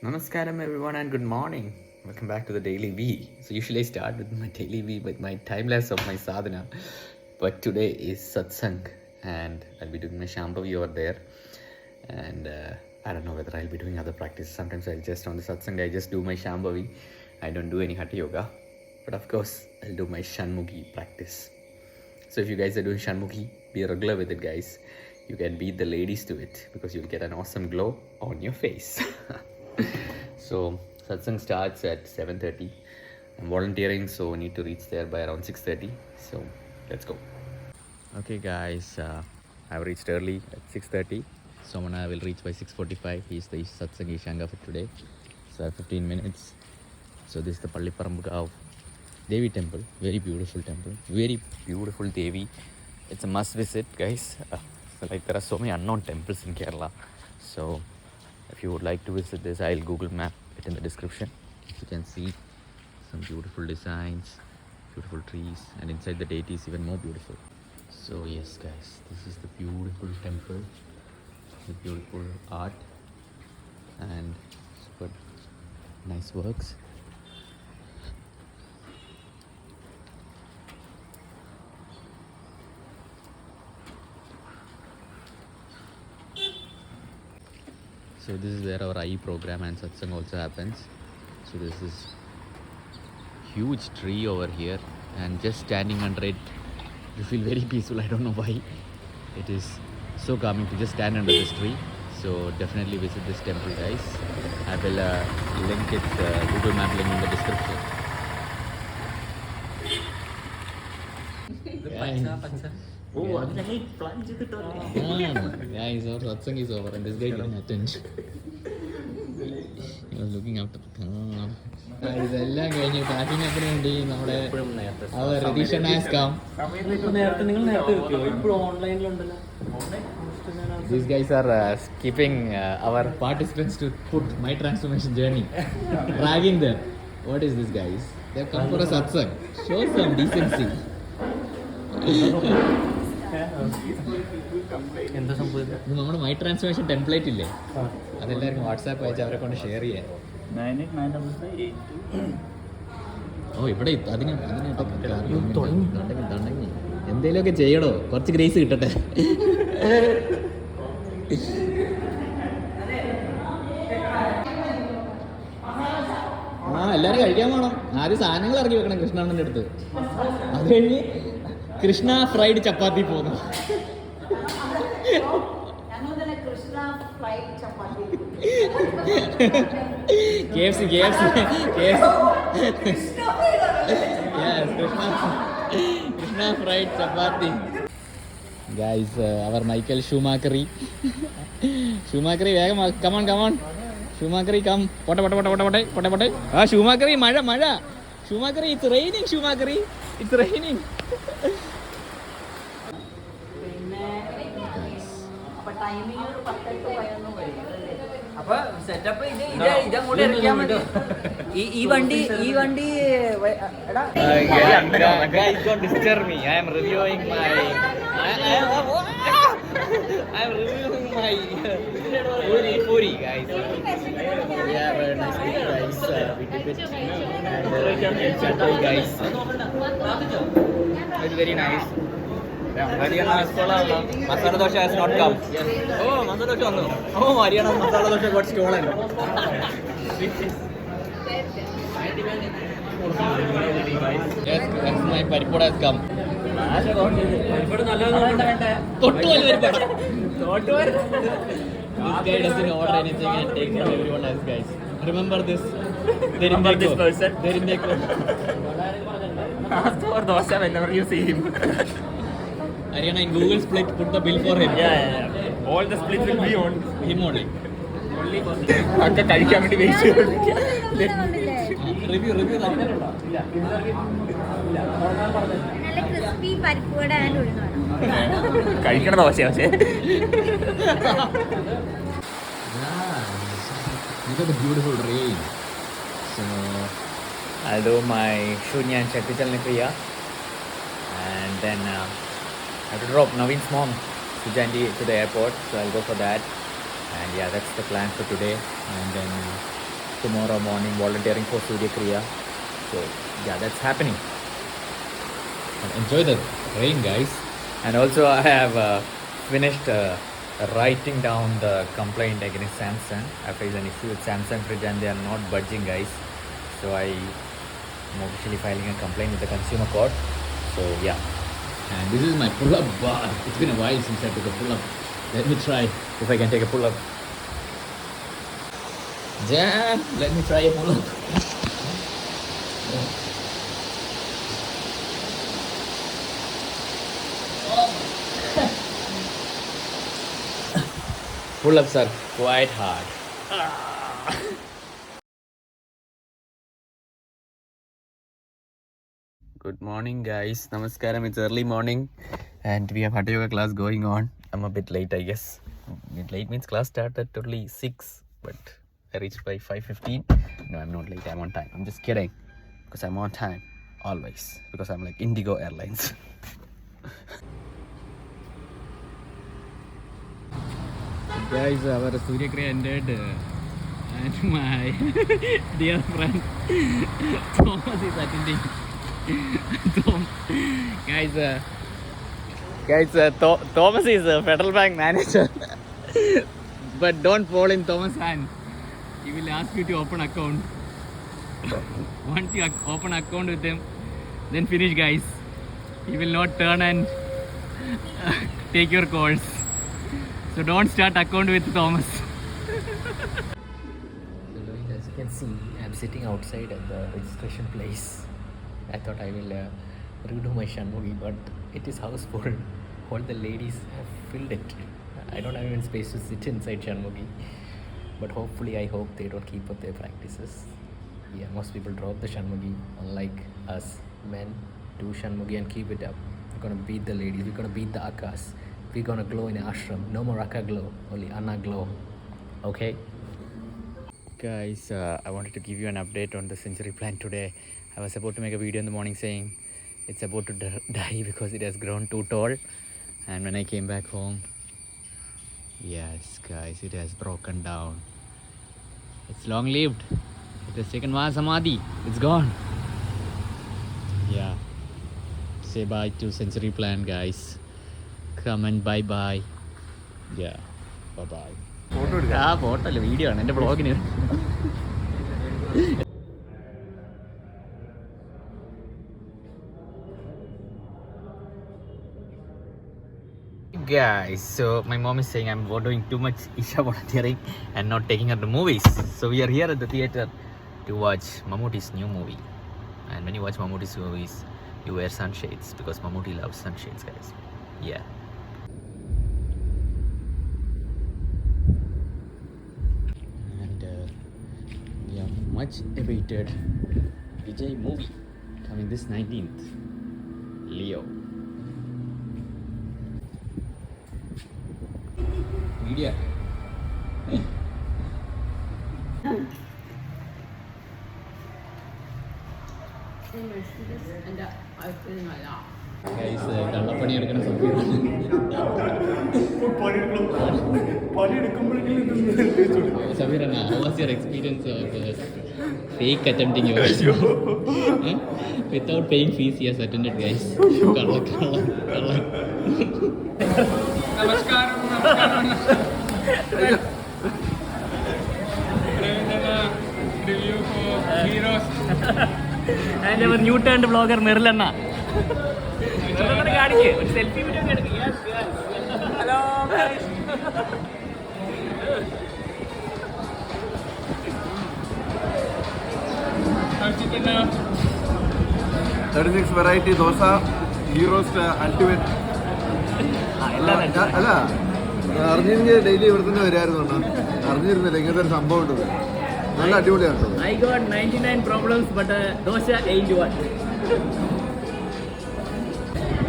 Namaskaram everyone and good morning. Welcome back to the DailyV. So usually I start with my DailyV with my timeless of my sadhana. But today is satsang and I'll be doing my Shambhavi over there. And I don't know whether I'll be doing other practices. Sometimes I'll just on the satsang I just do my Shambhavi. I don't do any Hatha Yoga. But of course I'll do my Shanmukhi practice. So if you guys are doing Shanmukhi, be regular with it guys. You can beat the ladies to it because you'll get an awesome glow on your face. So satsang starts at 7:30. I'm volunteering, so I need to reach there by around 6:30. So let's go. Okay, guys, I've reached early at 6:30. Somana will reach by 6:45. He's the satsang Ishanga for today. So I have 15 minutes. So this is the Palliparambugav Devi temple. Very beautiful temple. Very beautiful Devi. It's a must visit, guys. So like there are so many unknown temples in Kerala. So if you would like to visit this, I'll Google map it in the description. You can see some beautiful designs, beautiful trees, and inside the deity is even more beautiful. So yes guys, this is the beautiful temple with beautiful art and super nice works. So this is where our IE program and satsang also happens. So this is huge tree over here, and just standing under it, you feel very peaceful. I don't know why. It is so calming to just stand under this tree. So definitely visit this temple, guys. I will link it, Google Map link in the description. Oh, I plunge it. Guys, our satsang is over and this guy didn't attend. He was looking after ഇതെല്ലാം കഴിഞ്ഞ് പാക്കിങ്ങിനൊക്കെ വേണ്ടി നമ്മുടെ edition has come. These guys are keeping our participants to put my transformation journey, dragging them. What is this, guys? They've come for a satsang. Show some decency. എന്താ സംഭവം? ഇത് നമ്മുടെ my transformation template ഇല്ലേ, അതെല്ലാവർക്കും WhatsApp അയച്ച് അവരെ കൊണ്ട് share ചെയ്യാൻ. ഓ ഇവിടെ എന്തേലുമൊക്കെ ചെയ്യണോ, കുറച്ച് ഗ്രേസ് കിട്ടട്ടെ. എല്ലാവരും കഴിക്കാൻ വേണം. ആദ്യം സാധനങ്ങൾ ഇറക്കി വെക്കണം കൃഷ്ണണ്ണൻ്റെ അടുത്ത്. അത് കഴിഞ്ഞ് കൃഷ്ണ ഫ്രൈഡ് ചപ്പാത്തി പോകുന്നു. KFC Yes, Krishna fried chapati. Guys, our Michael Schumacher, വേഗം come on Schumacher, come. Pote. Schumacher, മഴ. Schumacher, it's raining. Schumacher, it's raining. അപ്പൊ സെറ്റപ്പ് ഇതങ്ങോട്ട് ഇറക്കിയാൽ മതി. ഈ വണ്ടി Guys, don't disturb me. I am reviewing my puri, guys. We are very nice people, guys. We did it. And guys, it's very nice. Masala dosha has not come. Oh, masala dosha no. Oh, Mariana's masala dosha got stolen. Yes, my paripoda has come. This guy doesn't order anything and take from everyone else, guys. Remember this. Remember this person. They're in their Ask for dosa whenever you see him. Ariana, in Google Split, put the bill for him. Yeah. All the splits will be on him only. അതൊക്കെ കഴിക്കാൻ വേണ്ടി wait review കഴിക്കണ ദോശ. പക്ഷേ look at the beautiful rain. So I'll do my Shunya and Shakti Chalana Kriya, and then I have to drop Naveen's mom Sujanti to the airport, so I'll go for that. And yeah, that's the plan for today. And then tomorrow morning volunteering for Surya Kriya. So yeah, that's happening. And enjoy the rain, guys. And also I have finished writing down the complaint against Samsung. I faced an issue with Samsung fridge and they are not budging, guys. So I am officially filing a complaint with the consumer court. So yeah. And this is my pull-up bar. It's been a while since I took a pull-up. Let me try if I can take a pull-up. Jan, let me try a pull-up. Pull-ups are quite hard. Good morning, guys. Namaskaram. It's early morning and we have Hathayoga class going on. I'm a bit late, I guess. A bit late means class started at only 6, but I reached by 5:15. No, I'm not late. I'm on time. I'm just kidding. Because I'm on time. Always. Because I'm like Indigo Airlines. Guys, our Surya Kriya ended and my dear friend Thomas is attending. Thomas is a Federal Bank manager. But don't fall in Thomas' hand. He will ask you to open account. Once you open account with him, then finish, guys. He will not turn and take your calls. So don't start account with Thomas. As you can see, I'm sitting outside at the registration place. I thought I will redo my Shanmugi, but it is house full. All the ladies have filled it. I don't have even space to sit inside Shanmugi. But hopefully, I hope they don't keep up their practices. Yeah, most people drop the Shanmugi, unlike us men. Do Shanmugi and keep it up. We're gonna beat the ladies. We're gonna beat the Akkas. We're gonna glow in ashram. No more Akka glow, only Anna glow. Okay? Guys, I wanted to give you an update on the century plant today. I was about to make a video in the morning saying it's about to die because it has grown too tall. And when I came back home, yes, guys, it has broken down. It's long lived. It has taken Mahasamadhi. It's gone. Yeah. Say bye to century plant, guys. Come and bye bye. Yeah. Bye bye. Photo video on the blog. Guys, so my mom is saying I'm doing too much Isha volunteering and not taking her to movies. So we are here at the theater to watch Mammootty's new movie. And when you watch Mammootty's movies, you wear sunshades because Mammootty loves sunshades, guys. Yeah. And we have much awaited Vijay movie coming this 19th. Leo. Media. Guys, കള്ളപ്പണി എടുക്കുന്ന Sabir, how was your experience of fake attempting yours? Without paying fees, he has attended, guys. Kalla. Namaskaram. Review for heroes. And our new turned vlogger Nirlanna. Selfie video. Yes. Hello, guys. 36 variety dosa, ghee roast, ultimate. അല്ല അറിഞ്ഞിരുന്നെങ്കിൽ daily ഇവിടെ തന്നെ വരായിരുന്നു അറിഞ്ഞിരുന്നില്ല ഇങ്ങനത്തെ ഒരു സംഭവം ഉണ്ടത് നല്ല അടിപൊളിയാണ്. I got 99 problems but dosa ain't one.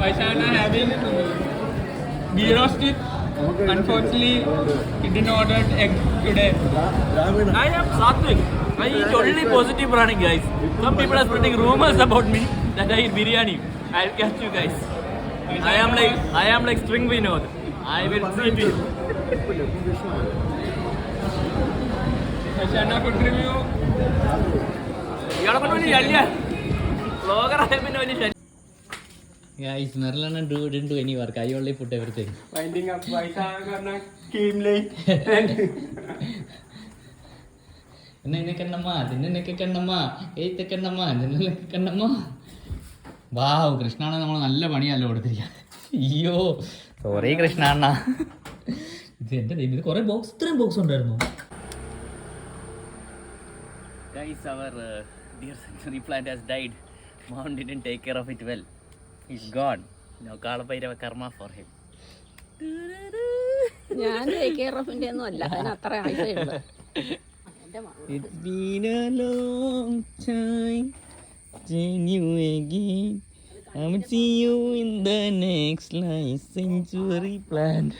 Vaisakh having ghee roasted. Unfortunately, he didn't order egg today. I am Sattvic. I eat only positive running, guys. Some people are spreading rumors about me that I eat biryani. I'll catch you guys. I am like string Vinod. I will treat you. ഇയാളെ കൊണ്ട് വലിയ ശല്യ വ്ളോഗറായ പിന്നെ വലിയ ശല്യം. Guys, Merlin didn't do any work. I only put everything. Winding up Vaisakh came late. വാവ്, കൃഷ്ണാണ് നമ്മൾ നല്ല പണിയല്ലോ കൊടുത്തിരിക്കുക. അയ്യോ sorry Krishna അണ്ണ. ഇത് എൻ്റെ ദൈവം, ഇത് കുറേ ബോക്സ്, ഇത്രയും ബോക്സ് ഉണ്ടായിരുന്നു. Guys, our dear century plant has died. Mom didn't take care of it well. He's gone. Now Kalabhairava karma for him. ഞാൻ കേറഫിന്റെ ഒന്നും അല്ല, അതിന് അത്ര ആയിട്ടുണ്ട്. It's been a long time seeing you again. I will see you in the next life century plant.